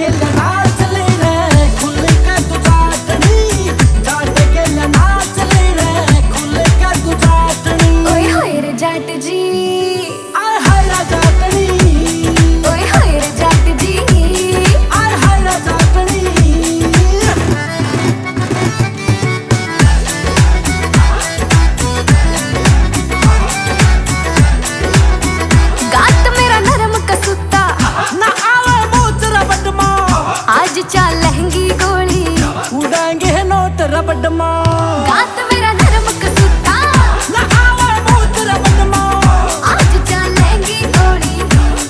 के नाच ले रे खुल के तू चाटनी, जाट के नाच ले रे खुल के तू चाटनी। ओए होए रे जाट जी, आय हाय रा जाटनी, ओए होए रे जाट जी, आय हाय रा जाटनी। गात मेरा नरम कसूता ना आवे मूत रबडमा, आज चाल लहंगी गोली उड़ाएंगे नोट रबडमा। गात मेरा नरम कसूता ना आवे मूत रबडमा, आज चाल लहंगी गोली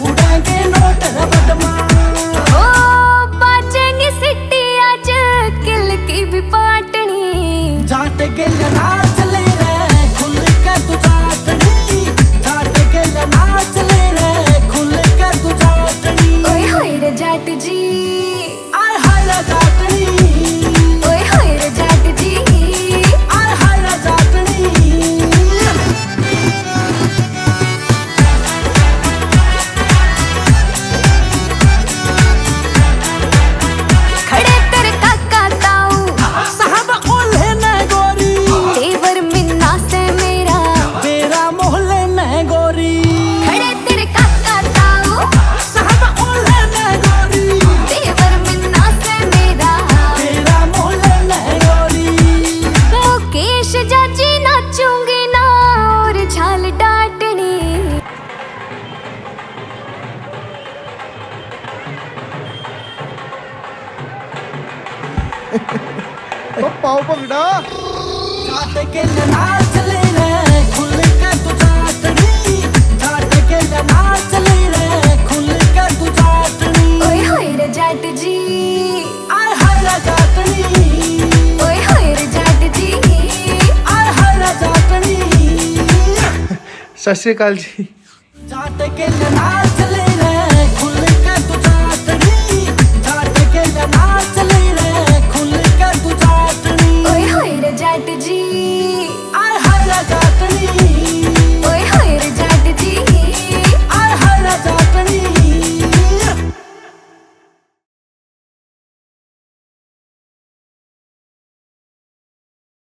उड़ाएंगे नोट रबडमा। ओ बाजेंगे सिटी आज किल की भी पाटनी। जाट के नाच ले रे खुल के तू चाटनी, जाट के नाच ले रे खुल के तू चाटनी। ओए होए रे जाट जी, आय हाय रा जाटनी, ओए होए रे जाट जी, आय हाय रा जाटनी। खड़े तेरे काका ताऊ साहब ओल्हे न गोरी, तेवर मिन्ना से मेरा तेरा मोहल्ले न गोरी। खड़े तेरे काका ताऊ साहब ओल्हे न गोरी, तेवर मिन्ना से मेरा तेरा मोहल्ले न गोरी। मुकेश जाजी नाचूंगी ना और झाल डाटनी। पाओ भंगड़ा जाट के नाच ले रे खुल के तू चाटनी, जाट के नाच ले रे खुल के तू चाटनी। ओए होए रे जाट जी, आय हाय रा जाटनी, ओए होए रे जाट जी, आय हाय रा जाटनी। सत श्री अकाल जी। जाट के नाच ले